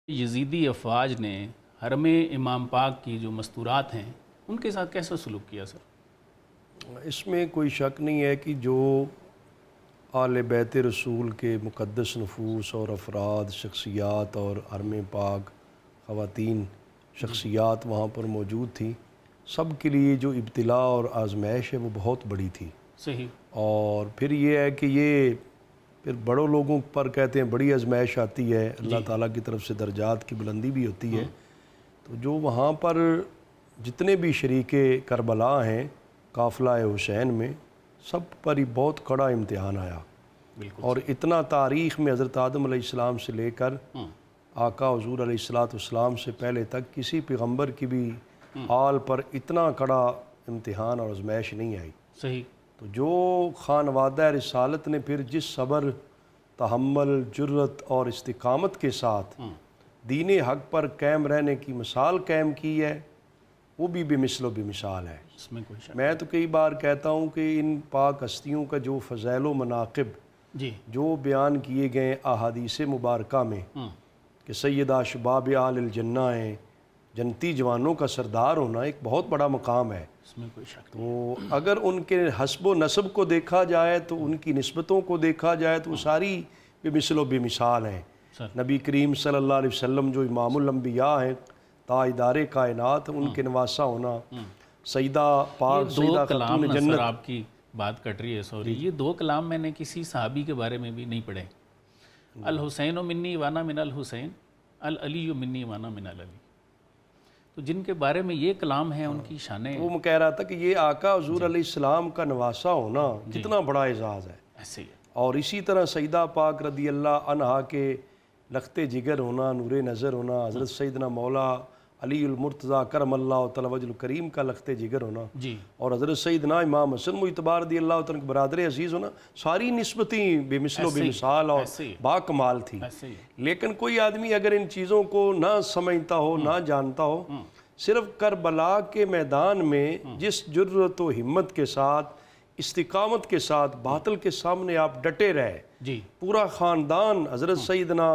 یزیدی افواج نے حرم امام پاک کی جو مستورات ہیں ان کے ساتھ کیسا سلوک کیا سر؟ اس میں کوئی شک نہیں ہے کہ جو آل بیت رسول کے مقدس نفوس اور افراد، شخصیات اور حرم پاک خواتین شخصیات وہاں پر موجود تھیں، سب کے لیے جو ابتلاء اور آزمائش ہے وہ بہت بڑی تھی۔ صحیح۔ اور پھر یہ ہے کہ یہ پھر بڑوں لوگوں پر کہتے ہیں بڑی آزمائش آتی ہے، اللہ تعالیٰ کی طرف سے درجات کی بلندی بھی ہوتی ہے۔ تو جو وہاں پر جتنے بھی شریک کربلا ہیں قافلہ حسین میں، سب پر ہی بہت کڑا امتحان آیا۔ اور اتنا تاریخ میں حضرت آدم علیہ السلام سے لے کر آقا حضور علیہ السلام سے پہلے تک کسی پیغمبر کی بھی آل پر اتنا کڑا امتحان اور آزمائش نہیں آئی۔ صحیح۔ تو جو خانوادہ رسالت نے پھر جس صبر، تحمل، جرت اور استقامت کے ساتھ دین حق پر قائم رہنے کی مثال قائم کی ہے، وہ بھی بے مثل و بے مثال ہے۔ اس میں کوئی شک۔ میں تو کئی بار کہتا ہوں کہ ان پاک ہستیوں کا جو فضائل و مناقب جو بیان کیے گئے احادیث مبارکہ میں کہ سیدہ شباب آل الجنہ ہیں، جنتی جوانوں کا سردار ہونا ایک بہت بڑا مقام ہے۔ اس میں کوئی شک۔ تو اگر ان کے حسب و نسب کو دیکھا جائے تو ان کی نسبتوں کو دیکھا جائے تو وہ ساری بے مثل و بے مثال ہیں۔ نبی کریم صلی اللہ علیہ وسلم جو امام الانبیاء ہیں، تاجدار کائنات، ان کے نواسا ہونا، سیدہ پاک سیدہ خاتون جنت۔ جنت۔ آپ کی بات کٹ رہی ہے، سوری، یہ دو کلام میں نے کسی صحابی کے بارے میں بھی نہیں پڑھے۔ الحسین منی وانا من الحسین، العلی منی وانا من العلی۔ تو جن کے بارے میں یہ کلام ہیں ان کی شانیں، وہ میں کہہ رہا تھا کہ یہ آقا حضور علیہ السلام کا نواسا ہونا کتنا بڑا اعزاز ہے۔ ایسے ہی ہے۔ اور اسی طرح سیدہ پاک رضی اللہ عنہا کے لخت جگر ہونا، نور نظر ہونا، حضرت سیدنا مولا علی المرتضیٰ کرم اللہ تعالی وجہ الکریم کا لخت جگر ہونا، اور حضرت سیدنا امام حسن مجتبی رضی اللہ تعالیٰ کے برادر عزیز ہونا، ساری نسبتیں بے مثل و بے مثال اور با کمال تھی۔ لیکن کوئی آدمی اگر ان چیزوں کو نہ سمجھتا ہو، نہ جانتا ہو، صرف کربلا کے میدان میں جس جرت و ہمت کے ساتھ، استقامت کے ساتھ باطل کے سامنے آپ ڈٹے رہے، پورا خاندان حضرت سیدنا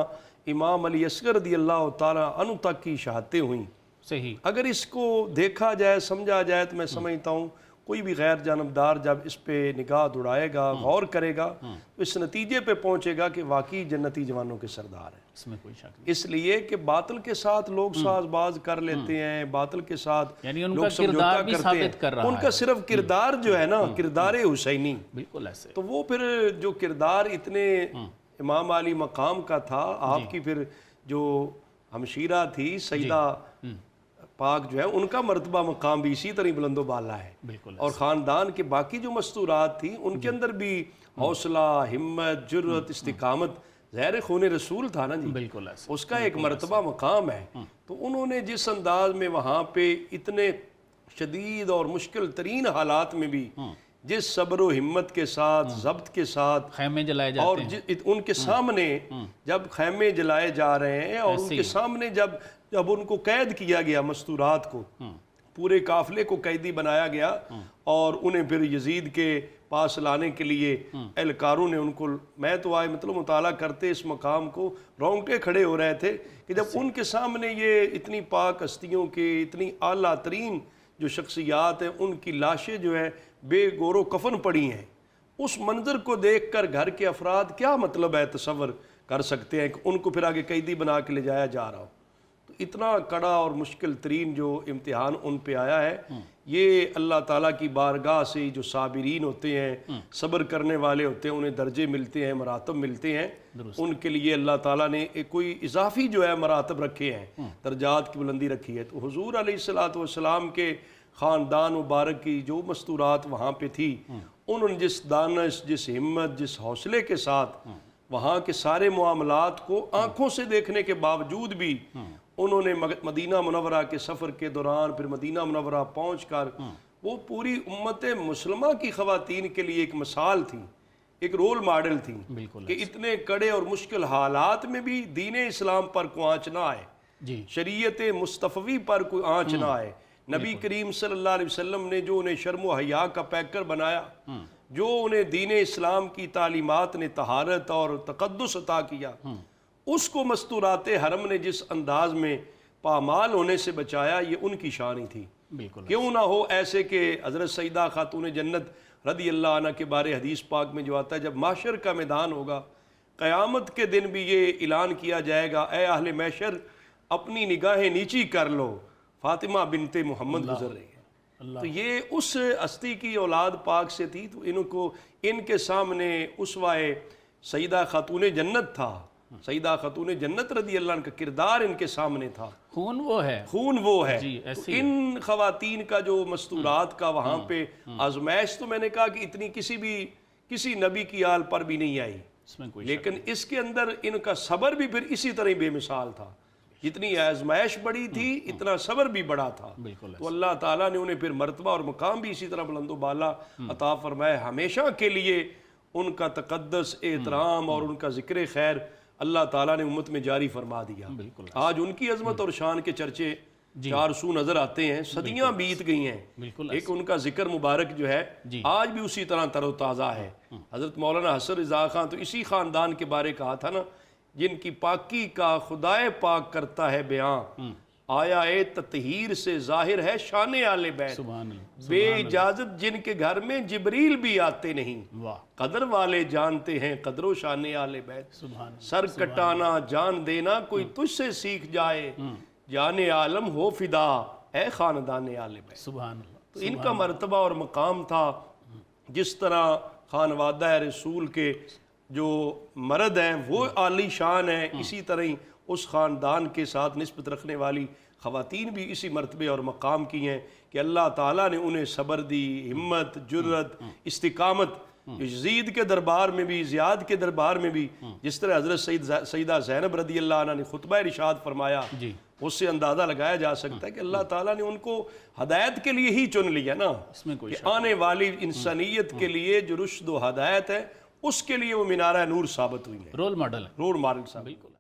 امام علی اصغر رضی اللہ تعالیٰ عنہ تک کی شہادتیں ہوئیں، صحیح، اگر اس کو دیکھا جائے، سمجھا جائے، تو میں سمجھتا ہوں کوئی بھی غیر جانبدار جب اس پہ نگاہ دوڑائے گا، غور کرے گا، تو اس نتیجے پہ پہنچے گا کہ واقعی جنتی جوانوں کے سردار ہیں۔ اس میں کوئی شک نہیں۔ اس لیے کہ باطل کے ساتھ لوگ ساز باز کر لیتے ہیں، باطل کے ساتھ یعنی ان لوگ کا سمجھوتا کردار بھی کرتے ہیں، ثابت کر رہا ہے۔ ان کا صرف کردار جو ہے نا، کردار حسینی، بالکل ایسے۔ تو وہ پھر جو کردار اتنے امام علی مقام کا تھا، آپ کی پھر جو ہمشیرہ تھی سیدہ پاک جو ہے، ان کا مرتبہ مقام بھی اسی طرح بلند و بالا ہے۔ اور خاندان کے باقی جو مستورات تھیں ان کے اندر بھی حوصلہ، ہمت، جرت، استقامت، ظاہر خون رسول تھا نا جی، بالکل ایسے، اس کا ایک مرتبہ مقام ہے۔ تو انہوں نے جس انداز میں وہاں پہ اتنے شدید اور مشکل ترین حالات میں بھی جس صبر و ہمت کے ساتھ، ضبط کے ساتھ خیمے جلائے جاتے اور ہیں، ان کے سامنے جب خیمے جلائے جا رہے ہیں، اور ان کے سامنے جب ان کو قید کیا گیا، مستورات کو، پورے قافلے کو قیدی بنایا گیا، اور انہیں پھر یزید کے پاس لانے کے لیے اہلکاروں نے ان کو، میں تو آئے مطلب مطالعہ کرتے اس مقام کو رونگٹے کھڑے ہو رہے تھے کہ جب ان کے سامنے یہ اتنی پاک ہستیوں کے، اتنی اعلیٰ ترین جو شخصیات ہیں، ان کی لاشیں جو ہیں بے گور و کفن پڑی ہیں، اس منظر کو دیکھ کر گھر کے افراد کیا مطلب ہے تصور کر سکتے ہیں کہ ان کو پھر آگے قیدی بنا کے لے جایا جا رہا ہو۔ تو اتنا کڑا اور مشکل ترین جو امتحان ان پہ آیا ہے، یہ اللہ تعالیٰ کی بارگاہ سے جو صابرین ہوتے ہیں، صبر کرنے والے ہوتے ہیں، انہیں درجے ملتے ہیں، مراتب ملتے ہیں، ان کے لیے اللہ تعالیٰ نے کوئی اضافی جو ہے مراتب رکھے ہیں، درجات کی بلندی رکھی ہے۔ تو حضور علیہ السلام کے خاندان مبارک کی جو مستورات وہاں پہ تھی، انہوں نے جس دانش، جس ہمت، جس حوصلے کے ساتھ وہاں کے سارے معاملات کو آنکھوں سے دیکھنے کے باوجود بھی انہوں نے مدینہ منورہ کے سفر کے دوران، پھر مدینہ منورہ پہنچ کر، وہ پوری امت مسلمہ کی خواتین کے لیے ایک مثال تھی، ایک رول ماڈل تھی کہ اتنے کڑے اور مشکل حالات میں بھی دین اسلام پر کوئی آنچ نہ آئے، شریعت مصطفی پر کوئی آنچ نہ آئے۔ نبی کریم صلی اللہ علیہ وسلم نے جو انہیں شرم و حیا کا پیکر بنایا، جو انہیں دین اسلام کی تعلیمات نے طہارت اور تقدس عطا کیا، اس کو مستورات حرم نے جس انداز میں پامال ہونے سے بچایا، یہ ان کی شان ہی تھی۔ بالکل کیوں نہ ہو ایسے کہ حضرت سیدہ خاتون جنت رضی اللہ عنہ کے بارے حدیث پاک میں جو آتا ہے، جب محشر کا میدان ہوگا، قیامت کے دن بھی یہ اعلان کیا جائے گا، اے اہل محشر اپنی نگاہیں نیچی کر لو، فاطمہ بنت محمد گزر رہی ہے۔ تو یہ اس ہستی کی اولاد پاک سے تھی، تو ان کو ان کے سامنے اسوہ سیدہ خاتون جنت تھا، سیدہ خاتون جنت رضی اللہ عنہ کا کردار ان کے سامنے تھا، خون وہ ہے، خون وہ ہے۔ جی تو ایسی ان خواتین کا جو مستورات کا وہاں پہ آزمائش، تو میں نے کہا کہ اتنی کسی نبی کی آل پر بھی نہیں آئی، اس میں کوئی لیکن اس کے اندر ان کا صبر بھی پھر اسی طرح بے مثال تھا، جتنی آزمائش بڑی تھی اتنا صبر بھی بڑا تھا۔ بالکل تو اللہ تعالیٰ نے انہیں پھر مرتبہ اور مقام بھی اسی طرح بلند و بالا عطا فرمایا، ہمیشہ کے لیے ان کا تقدس، احترام اور ان کا ذکر خیر اللہ تعالیٰ نے امت میں جاری فرما دیا۔ بالکل آج ان کی عظمت اور شان کے چرچے چار سو نظر آتے ہیں، صدیاں بیت گئی ہیں، بالکل ایک ان کا ذکر مبارک جو ہے آج بھی اسی طرح تر و تازہ ہے۔ حضرت مولانا حسن رضا خان تو اسی خاندان کے بارے کہا تھا نا، جن کی پاکی کا خدائے پاک کرتا ہے بیان، آیا اے تطہیر سے ظاہر ہے شان آل بیت، سبحان اللہ، بے اجازت جن کے گھر میں جبریل بھی آتے نہیں، واہ، قدر والے جانتے ہیں قدر و شان آل بیت، سبحان اللہ، سر کٹانا جان دینا کوئی تجھ سے سیکھ جائے، جان عالم ہو فدا اے خاندان آل بیت۔ سبحان اللہ، تو ان کا مرتبہ اور مقام تھا، جس طرح خانوادہ رسول کے جو مرد ہیں وہ عالی شان ہیں، اسی طرح ہی اس خاندان کے ساتھ نسبت رکھنے والی خواتین بھی اسی مرتبے اور مقام کی ہیں کہ اللہ تعالیٰ نے انہیں صبر دی، ہمت، جرت، استقامت، یزید کے دربار میں بھی، زیاد کے دربار میں بھی، جس طرح حضرت سیدہ زینب رضی اللہ عنہ نے خطبہ ارشاد فرمایا، جی اس سے اندازہ لگایا جا سکتا ہے کہ اللہ تعالیٰ نے ان کو ہدایت کے لیے ہی چن لیا نا، اس میں کوئی کہ آنے والی انسانیت کے لیے جو رشد و ہدایت ہے، اس کے لیے وہ مینارہ نور ثابت ہوئی ہے، رول ماڈل ہے، رول ماڈل ثابت۔ بالکل۔